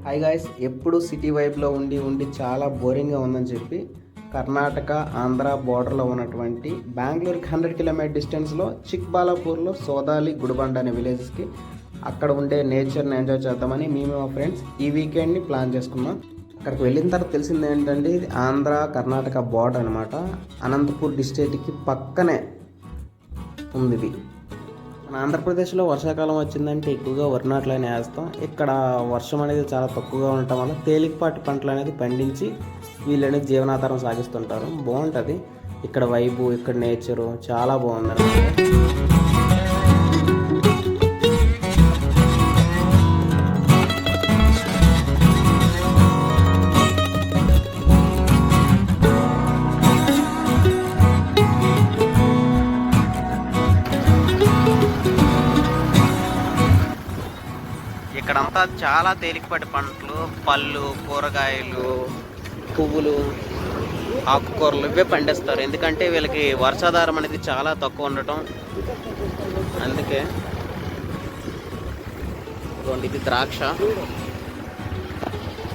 Hi guys, ఎప్పుడు city వైబ్లో ఉండి ఉండి చాలా బోరింగ్గా ఉందని చెప్పి కర్ణాటక ఆంధ్ర బోర్డర్లో ఉన్నటువంటి బెంగళూరుకి 100 కిలోమీటర్ డిస్టెన్స్లో చిక్బాలాపూర్లో సోదాలి గుడిబండ అనే విలేజెస్కి అక్కడ ఉండే నేచర్ని ఎంజాయ్ చేద్దామని మేము మా ఫ్రెండ్స్ ఈ వీకెండ్ని ప్లాన్ చేసుకున్నాం. అక్కడికి వెళ్ళిన తర్వాత తెలిసింది ఏంటంటే ఇది ఆంధ్ర కర్ణాటక బోర్డర్ అనమాట. అనంతపూర్ డిస్ట్రిక్ట్కి పక్కనే ఉంది ఇది. మన ఆంధ్రప్రదేశ్లో వర్షాకాలం వచ్చిందంటే ఎక్కువగా వరి నాట్లనే వేస్తాం. ఇక్కడ వర్షం అనేది చాలా తక్కువగా ఉండటం వల్ల తేలికపాటి పంటలు అనేది పండించి వీళ్ళనేది జీవనాధారం సాగిస్తుంటారు. బాగుంటుంది ఇక్కడ వైబు, ఇక్కడ నేచరు చాలా బాగుంది అన్నమాట. ఇక్కడంతా చాలా తేలికపాటి పంటలు, పళ్ళు, కూరగాయలు, పువ్వులు, ఆకుకూరలు ఇవే పండిస్తారు. ఎందుకంటే వీళ్ళకి వర్షాధారం అనేది చాలా తక్కువ ఉండటం. అందుకే ఇది ద్రాక్ష,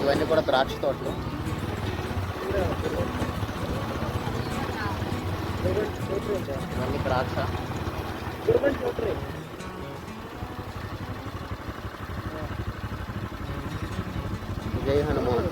ఇవన్నీ కూడా ద్రాక్ష తోటలు. ఇవన్నీ ద్రాక్ష. జై హనుమాన్.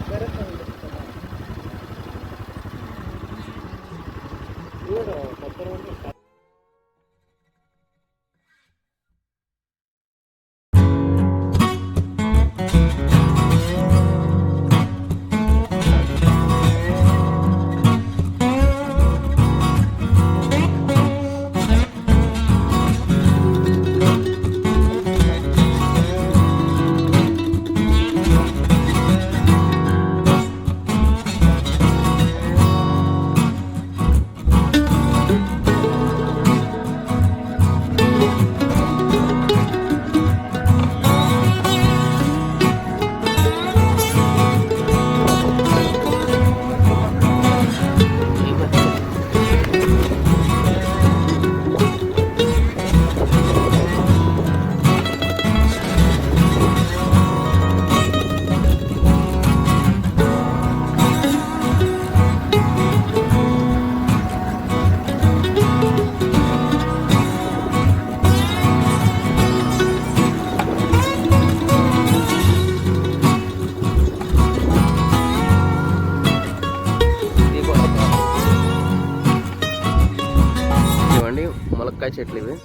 ములక్కాయ చెట్లు ఇవి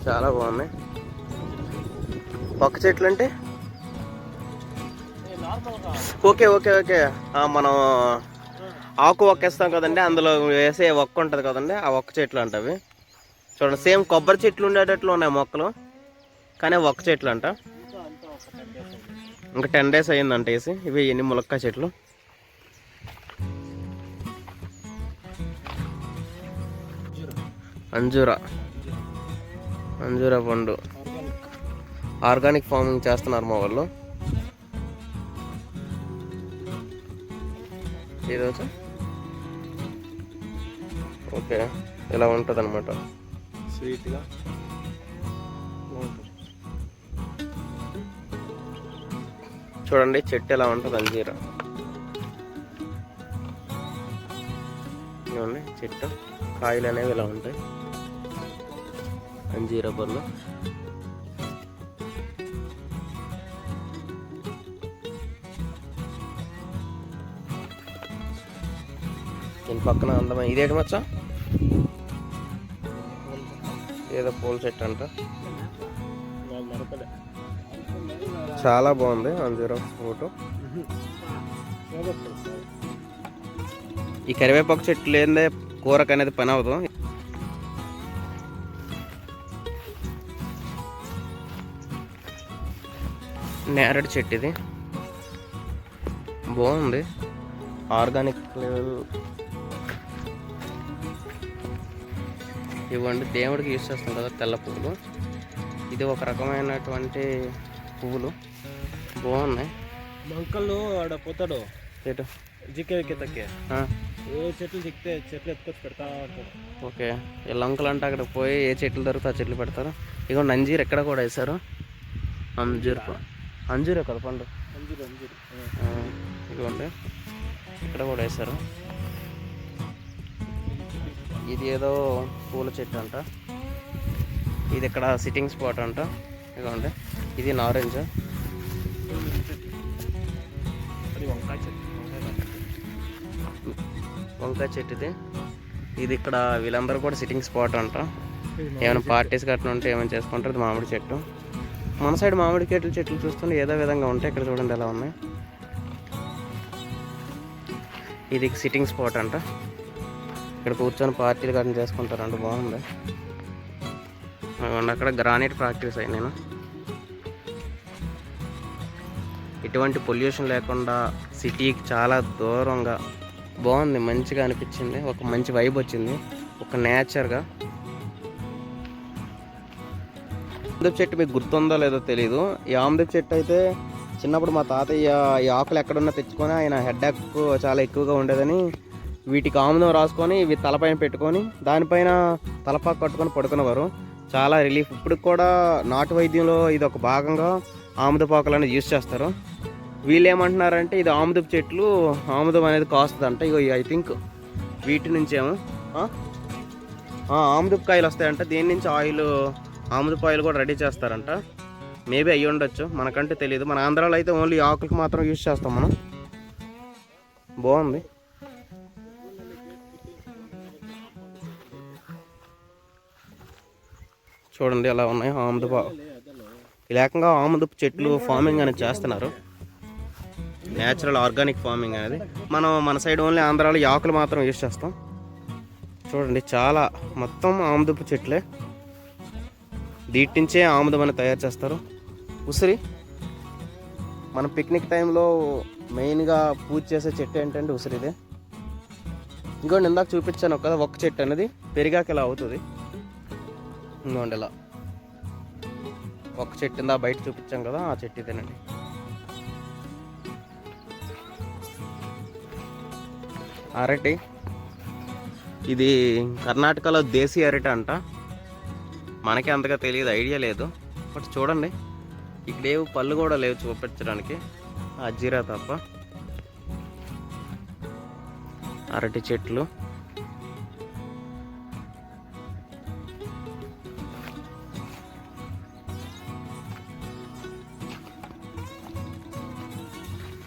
చాలా బాగున్నాయి. పక్క చెట్లు అంటే ఓకే ఓకే ఓకే మనం ఆకు ఒక్కేస్తాం కదండి, అందులో వేసే ఒక్క ఉంటుంది కదండి, ఆ ఒక్క చెట్లు అంట అవి. చూడండి, సేమ్ కొబ్బరి చెట్లు ఉండేటట్లు ఉన్నాయి మొక్కలు, కానీ ఒక్క చెట్లు అంట. ఇంకా 10 days అయ్యిందంట వేసి. ఇవి ఎన్ని ములక్కాయ చెట్లు. అంజూరా పండు ఆర్గానిక్ ఫార్మింగ్ చేస్తున్నారు మా వాళ్ళు. ఈరోజు ఓకే ఇలా ఉంటుంది అనమాట, స్వీట్గా. చూడండి చెట్టు ఎలా ఉంటుంది, అంజీరా. చూడండి చెట్టు కాయలు అనేవి ఇలా ఉంటాయి, అంజీరా పళ్ళు. దీని పక్కన అందమైన ఇదేంటి మచ్చ, ఏదో పూల చెట్టు అంట. చాలా బాగుంది అంజీరా ఫ్రూట్. ఈ కరివేపాకు చెట్లు లేదే కూరకు అనేది పని అవ్వదు. నేరేడు చెట్టు ఇది బాగుంది, ఆర్గానిక్ లెవెల్. ఇవ్వండి దేవుడికి యూజ్ చేస్తాం కదా తెల్ల పువ్వులు. ఇది ఒక రకమైనటువంటి పువ్వులు బాగున్నాయి. అంకల్ ఆడ పోతాడు చెట్టు జిక్కే తక్కే ఏ చెట్లు దిక్తే చెట్లు ఎత్తుకొచ్చి పెడతా ఉంటారు. ఓకే, వీళ్ళ అంకుల్ అంటే అక్కడ పోయి ఏ చెట్లు దొరికితే ఆ చెట్లు పెడతారు. ఇగో అంజీర్ ఎక్కడ కూడా వేశారు. అంజూరే కదా పండు. అంజూరు అంజూరు. ఇదిగోండి ఇక్కడ కూడా వేశారు. ఇది ఏదో పూల చెట్టు అంట. ఇది ఇక్కడ సిట్టింగ్ స్పాట్ అంట. ఇదిగోండి ఇది నారెంజ్. అది వంకాయ చెట్టు. వంకాయ చెట్టు ఇది ఇక్కడ వీళ్ళందరూ కూడా సిట్టింగ్ స్పాట్ అంట. ఏమైనా పార్టీస్ గట్రా ఉంటే ఏమైనా చేసుకుంటారు. ఇది మామిడి చెట్టు. మన సైడ్ మామిడి చెట్లు చూస్తుంటే ఏదో విధంగా ఉంటాయి. ఇక్కడ చూడండి ఎలా ఉన్నాయి. ఇది సిట్టింగ్ స్పాట్ అంట. ఇక్కడ కూర్చొని పార్టీలు గట్రా చేసుకుంటారంట. బాగుంది. అక్కడ గ్రానైట్ ప్రాక్టీస్ అయ్యి నేను ఎటువంటి పొల్యూషన్ లేకుండా సిటీకి చాలా దూరంగా బాగుంది. మంచిగా అనిపించింది. ఒక మంచి వైబ్ వచ్చింది. ఒక నేచర్గా. ఆముదపు చెట్టు మీకు గుర్తుందో లేదో తెలీదు. ఈ ఆముదపు చెట్టు అయితే చిన్నప్పుడు మా తాతయ్య ఈ ఆకులు ఎక్కడున్నా తెచ్చుకొని ఆయన హెడ్ఏక్ చాలా ఎక్కువగా ఉండేదని వీటికి ఆముదం రాసుకొని ఇవి తలపైన పెట్టుకొని దానిపైన తలపాకు కట్టుకొని పడుకునేవారు. చాలా రిలీఫ్. ఇప్పుడు కూడా నాటు వైద్యంలో ఇది ఒక భాగంగా ఆముదపాకులు అనేది యూజ్ చేస్తారు. వీళ్ళు ఏమంటున్నారంటే ఇది ఆముదపు చెట్లు, ఆముదం అనేది కాస్తుందంట. ఇగో ఐ థింక్ వీటి నుంచేమో ఆముదపు కాయలు వస్తాయంట. దీని నుంచి ఆయిల్, ఆముదపు ఆయిల్ కూడా రెడీ చేస్తారంట. మేబీ అయ్యి ఉండొచ్చు, మనకంటే తెలియదు. మన ఆంధ్రాలో అయితే ఓన్లీ ఆకులకు మాత్రం యూజ్ చేస్తాం మనం. బాగుంది. చూడండి ఎలా ఉన్నాయి ఆముదపు. లేకంగా ఆముదపు చెట్లు ఫార్మింగ్ అనేది చేస్తున్నారు. న్యాచురల్ ఆర్గానిక్ ఫార్మింగ్ అనేది. మన సైడ్ ఓన్లీ ఆంధ్రాలో ఈ ఆకులు మాత్రం యూజ్ చేస్తాం. చూడండి చాలా మొత్తం ఆముదపు చెట్లే. దీటించే ఆముదం అని తయారు చేస్తారు. ఉసిరి మనం పిక్నిక్ టైంలో మెయిన్గా పూజ చేసే చెట్టు ఏంటంటే ఉసిరిదే. ఇంకోటి ఇందాక చూపించాను కదా ఒక్క చెట్టు అనేది పెరిగాక ఇలా అవుతుంది. ఇంకోండి ఇలా ఒక్క చెట్టు ఇందా బయట చూపించాం కదా ఆ చెట్టు ఇదేనండి. అరటి ఇది కర్ణాటకలో దేశీ అరటి అంట. మనకి అంతగా తెలియదు, ఐడియా లేదు. బట్ చూడండి ఇక్కడ ఏవి పళ్ళు కూడా లేవు చూపించడానికి, అజ్జీరా తప్ప. అరటి చెట్లు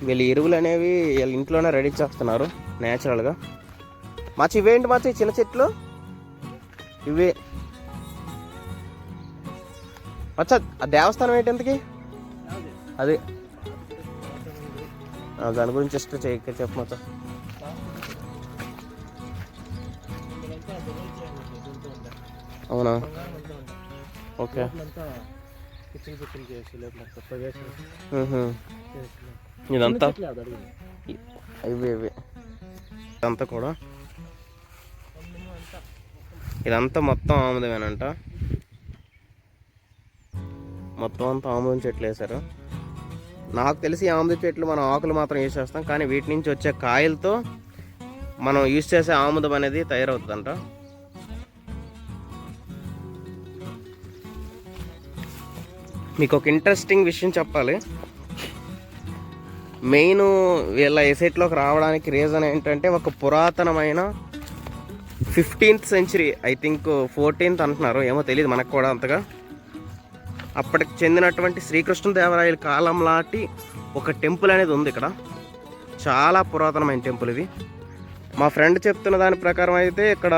వీళ్ళు ఎరువులు అనేవి వీళ్ళ ఇంట్లోనే రెడీ చేస్తున్నారు న్యాచురల్గా. మాచి ఇవేంటి మాచి చిన్న చెట్లు ఇవే మచ్చా. ఆ దేవస్థానం ఏంటి ఎంతకి అది? దాని గురించి జస్ట్ చెప్పు మచ్చా. అవునా, ఓకే. ఇదంతా ఇవి ఇదంతా కూడా ఇదంతా మొత్తం ఆముదమేనంట. మొత్తం అంతా ఆముదం చెట్లు వేశారు. నాకు తెలిసి ఆముదం చెట్లు మనం ఆకులు మాత్రం యూజ్ చేస్తాం, కానీ వీటి నుంచి వచ్చే కాయలతో మనం యూజ్ చేసే ఆముదం అనేది తయారవుతుందంట. మీకు ఒక ఇంట్రెస్టింగ్ విషయం చెప్పాలి. మెయిన్ వీళ్ళ ఎసెట్లోకి రావడానికి రీజన్ ఏంటంటే ఒక పురాతనమైన 15th century, I think 14th అంటున్నారు, ఏమో తెలియదు మనకు కూడా అంతగా. అప్పటికి చెందినటువంటి శ్రీకృష్ణదేవరాయల కాలం లాంటి ఒక టెంపుల్ అనేది ఉంది ఇక్కడ. చాలా పురాతనమైన టెంపుల్ ఇది. మా ఫ్రెండ్ చెప్తున్న దాని ప్రకారం అయితే ఇక్కడ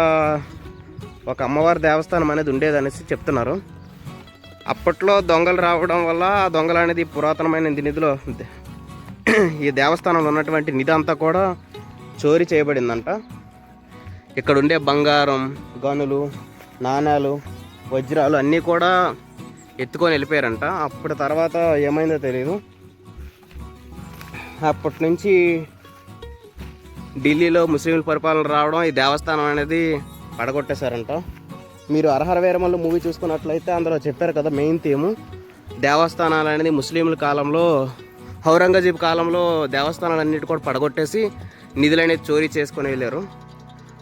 ఒక అమ్మవారి దేవస్థానం అనేది ఉండేదనేసి చెప్తున్నారు. అప్పట్లో దొంగలు రావడం వల్ల ఆ దొంగలు అనేది పురాతనమైన నిధిలో ఈ దేవస్థానంలో ఉన్నటువంటి నిధి అంతా కూడా చోరీ చేయబడిందంట. ఇక్కడ ఉండే బంగారం, గనులు, నాణ్యాలు, వజ్రాలు అన్నీ కూడా ఎత్తుకొని వెళ్ళిపోయారంట. అప్పటి తర్వాత ఏమైందో తెలియదు. అప్పటి నుంచి ఢిల్లీలో ముస్లింల పరిపాలన రావడం, ఈ దేవస్థానం అనేది పడగొట్టేశారంట. మీరు అరహర వీరమల్లు మూవీ చూసుకున్నట్లయితే అందులో చెప్పారు కదా, మెయిన్ థీము దేవస్థానాలు అనేది ముస్లింల కాలంలో, ఔరంగజేబు కాలంలో దేవస్థానాలు అన్నిటి కూడా పడగొట్టేసి నిధులు అనేది చోరీ చేసుకొని వెళ్ళారు.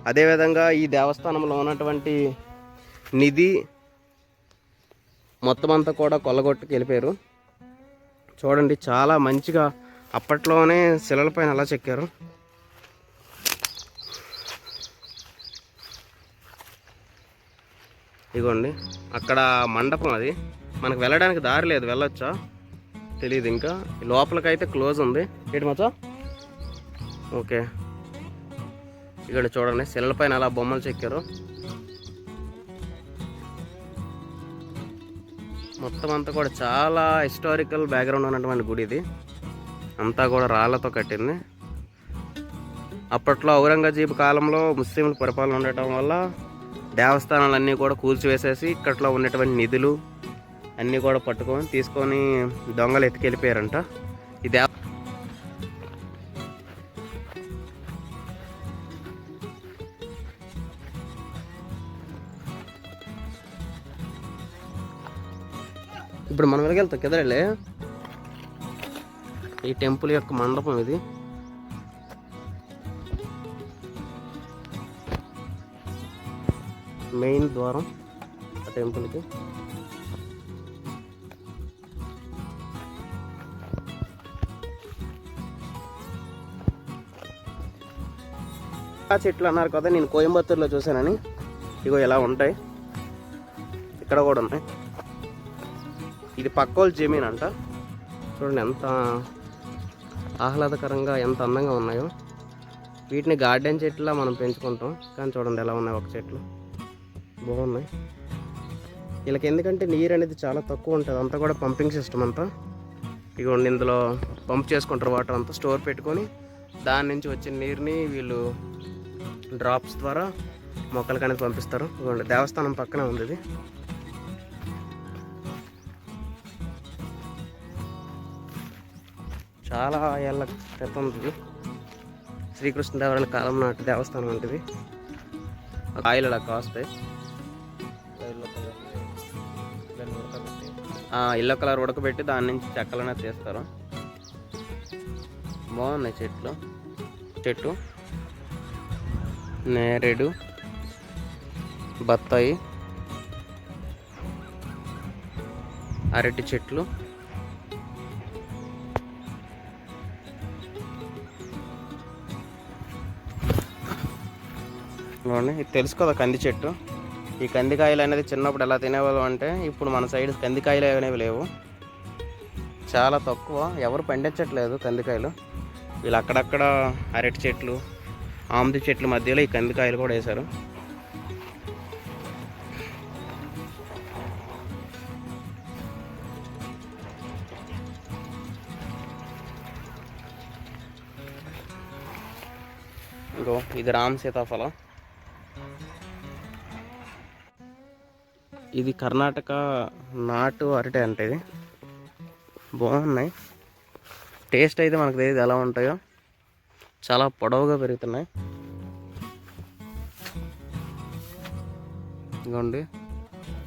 అదేవిధంగా ఈ దేవస్థానంలో ఉన్నటువంటి నిధి మొత్తం అంతా కూడా కొల్లగొట్టుకు వెళ్ళిపోయారు. చూడండి చాలా మంచిగా అప్పట్లోనే శిలల పైన అలా చెక్కారు. ఇదిగోండి అక్కడ మండపం, అది మనకు వెళ్ళడానికి దారి లేదు, వెళ్ళొచ్చా తెలియదు. ఇంకా లోపలికైతే క్లోజ్ ఉంది. ఏంటి మచ్చా? ఓకే, ఇక్కడ చూడండి శిలల పైన అలా బొమ్మలు చెక్కారు. మొత్తం అంతా కూడా చాలా హిస్టారికల్ బ్యాక్గ్రౌండ్ ఉన్నటువంటి గుడి ఇది. అంతా కూడా రాళ్లతో కట్టింది. అప్పట్లో ఔరంగజేబు కాలంలో ముస్లింల పరిపాలన ఉండటం వల్ల దేవస్థానాలన్నీ కూడా కూల్చివేసేసి ఇక్కట్లో ఉన్నటువంటి నిధులు అన్నీ కూడా తీసుకొని దొంగలు ఎత్తుకెళ్ళిపోయారంట. ఈ ఇప్పుడు మనం వెళ్తాం కిందలే. ఈ టెంపుల్ యొక్క మండపం ఇది. మెయిన్ ద్వారం ఆ టెంపుల్కి. చెట్లు అన్నారు కదా, నేను కోయంబత్తూరులో చూశానని. ఇగో ఇలా ఉంటాయి, ఇక్కడ కూడా ఉన్నాయి. ఇది పక్కోళ్ళ జమీన్ అంట. చూడండి ఎంత ఆహ్లాదకరంగా, ఎంత అందంగా ఉన్నాయో. వీటిని గార్డెన్ చెట్లా మనం పెంచుకుంటాం, కానీ చూడండి ఎలా ఉన్నాయి ఒక చెట్లు, బాగున్నాయి. వీళ్ళకి ఎందుకంటే నీరు అనేది చాలా తక్కువ ఉంటుంది, అంతా కూడా పంపింగ్ సిస్టమ్ అంతా. ఇగోండి ఇందులో పంప్ చేసుకుంటారు వాటర్ అంతా, స్టోర్ పెట్టుకొని దాని నుంచి వచ్చిన నీరుని వీళ్ళు డ్రాప్స్ ద్వారా మొక్కలకి అనేది పంపిస్తారు. ఇగోండి దేవస్థానం పక్కనే ఉంది ఇది. చాలా ఏళ్ళ క్రితం ఇది. శ్రీకృష్ణదేవరాయల కాలం నాటి దేవస్థానం వంటిది. కాయలు అలా కాస్తాయి. ఎల్లో కలర్ ఉడకబెట్టి దాని నుంచి చెక్కలనే తీస్తారు. బాగున్నాయి చెట్టు నేరేడు, బత్తాయి, అరటి చెట్లు. ఇది తెలుసు కదా కంది చెట్టు. ఈ కందికాయలు అనేది చిన్నప్పుడు ఎలా తినేవాళ్ళం అంటే, ఇప్పుడు మన సైడ్ కందికాయలు అనేవి లేవు, చాలా తక్కువ, ఎవరు పండించట్లేదు కందికాయలు. వీళ్ళు అక్కడక్కడ అరటి చెట్లు, ఆముది చెట్ల మధ్యలో ఈ కందికాయలు కూడా వేశారు. ఇంకో ఇది రామ్ సీతాఫలం. ఇది కర్ణాటక నాటు అరటి అంటే ఇది. బాగున్నాయి, టేస్ట్ అయితే మనకు తెలియదు ఎలా ఉంటాయో. చాలా పొడవుగా పెరుగుతున్నాయి. ఇదిగోండి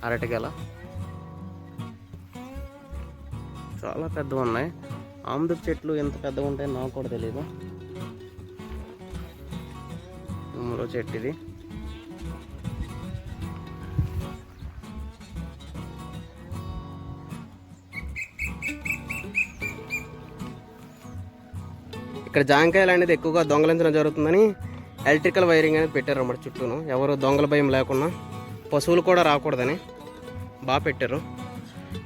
అరటిగెల చాలా పెద్దగా ఉన్నాయి. ఆముద చెట్లు ఎంత పెద్దగా ఉంటాయో నాకు కూడా తెలియదు. మరో చెట్టు ఇది. ఇక్కడ జాంకాయలు అనేది ఎక్కువగా దొంగలించడం జరుగుతుందని ఎలక్ట్రికల్ వైరింగ్ అనేది పెట్టారు అన్నమాట చుట్టూను. ఎవరు దొంగల భయం లేకుండా, పశువులు కూడా రాకూడదని బాగా పెట్టారు.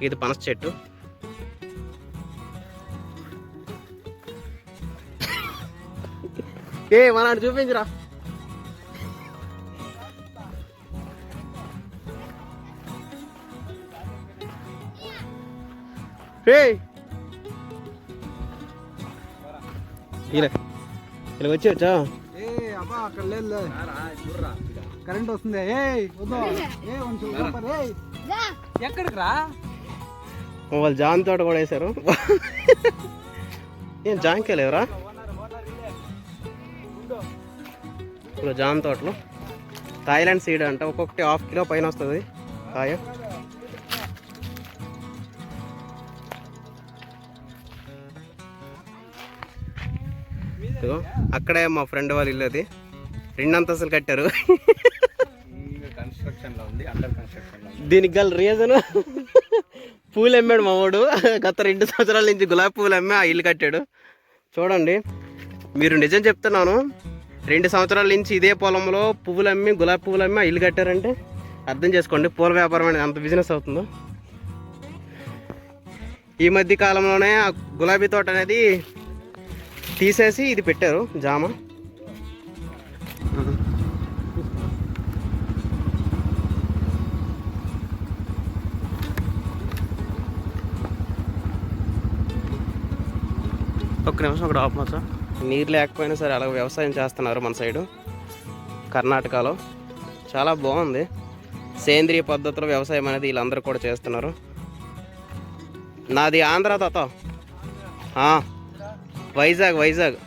ఇది పనస చెట్టు. మన చూపించరా. ఇలా వచ్చా అక్కడ లేదు, కరెంట్ వస్తుంది. ఎక్కడికి రా, వాళ్ళు జామ తోట కూడా వేశారు. ఏం జాంకాయలు ఎవరా ఇలా జామ తోటలు. థాయిలాండ్ సీడ్ అంట, ఒక్కొక్కటి 1/2 కిలో పైన వస్తుంది కాయ. అక్కడే మా ఫ్రెండ్ వాళ్ళ ఇల్లు, అది 2 అంతస్తులు కట్టారు. దీనికి గల రీజన్ పూలు అమ్మాడు మా వాడు. గత 2 సంవత్సరాల నుంచి గులాబీ పువ్వులు అమ్మి ఆ ఇల్లు కట్టాడు. చూడండి, మీరు నిజం చెప్తున్నాను, 2 సంవత్సరాల నుంచి ఇదే పొలంలో పువ్వులు అమ్మి గులాబీ పువ్వులు అమ్మి ఆ ఇల్లు కట్టారంటే అర్థం చేసుకోండి పూల వ్యాపారం అనేది అంత బిజినెస్ అవుతుందో. ఈ మధ్య కాలంలోనే ఆ గులాబీ తోట అనేది తీసేసి ఇది పెట్టారు జామ. ఒక్క నిమిషం అక్కడ ఆపమా. నీరు లేకపోయినా సరే అలాగ వ్యవసాయం చేస్తున్నారు మన సైడు కర్ణాటకలో. చాలా బాగుంది, సేంద్రియ పద్ధతిలో వ్యవసాయం అనేది వీళ్ళందరూ కూడా చేస్తున్నారు. నాది ఆంధ్ర తాత, వైజాగ్.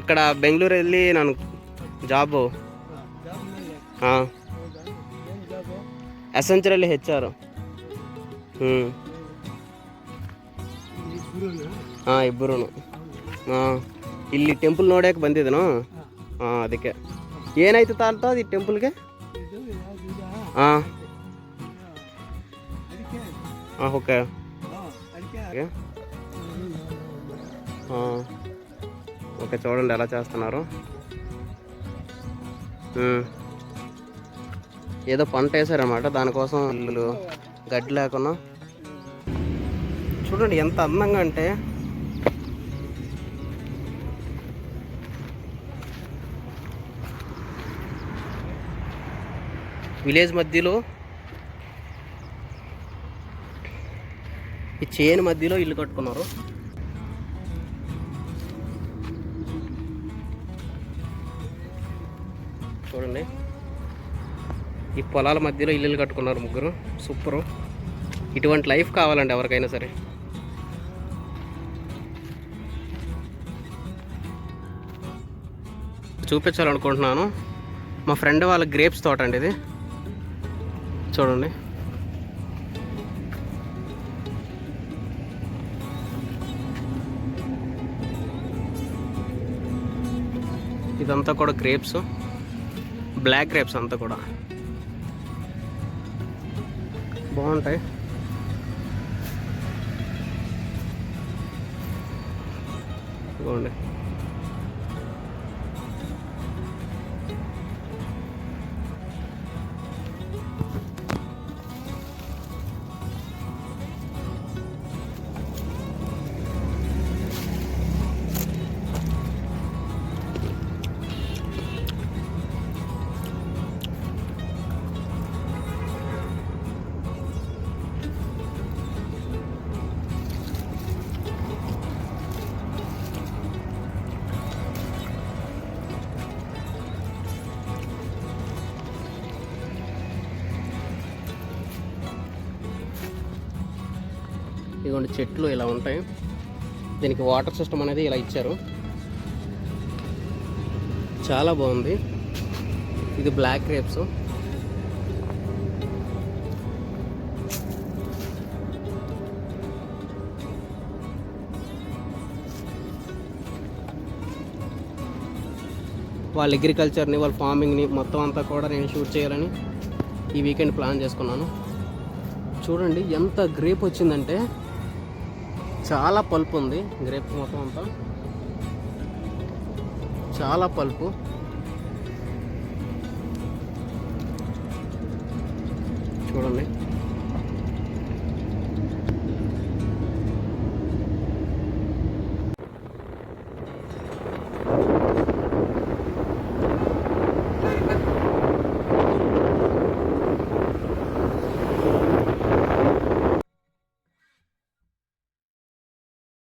ఇక్కడ బెంగళూరు వెళ్ళి నన్ను జాబు ఎసెంచరల్ హెచ్ఆర్. ಇಬ್ಬರು ಇಲ್ಲಿ ಟೆಂಪಲ್ ನೋಡಕ್ಕೆ ಬಂದಿದ್ದನು. ಅದಕ್ಕೆ ಏನಾಯ್ತು ತಾತ ಈ ಟೆಂಪಲ್ಗೆ? ఓకే. ఓకే, చూడండి ఎలా చేస్తున్నారు. ఏదో పంట వేసారన్నమాట, దానికోసం ఇల్లు గడ్డి లేకుండా. చూడండి ఎంత అందంగా అంటే విలేజ్ మధ్యలో ఈ చేను మధ్యలో ఇల్లు కట్టుకున్నారు. చూడండి, ఈ పొలాల మధ్యలో ఇల్లు కట్టుకున్నారు ముగ్గురు. సూపరు. ఇటువంటి లైఫ్ కావాలండి ఎవరికైనా సరే. చూపించాలనుకుంటున్నాను, మా ఫ్రెండ్ వాళ్ళ గ్రేప్స్ తోట అండి ఇది. చూడండి, ఇదంతా కూడా గ్రేప్స్, బ్లాక్ గ్రేప్స్ అంతా కూడా బాగుంటాయి. ఇదిగోండి, ఇదిగోండి చెట్లు ఇలా ఉంటాయి. దీనికి వాటర్ సిస్టమ్ అనేది ఇలా ఇచ్చారు, చాలా బాగుంది. ఇది బ్లాక్ గ్రేప్స్. వాళ్ళ అగ్రికల్చర్ని, వాళ్ళ ఫార్మింగ్ని మొత్తం అంతా కూడా నేను షూట్ చేయాలని ఈ వీకెండ్ ప్లాన్ చేసుకున్నాను. చూడండి ఎంత గ్రేప్ వచ్చిందంటే చాలా పల్పు ఉంది. గ్రేప్ మొత్తం అంతా చాలా పల్పు. చూడండి,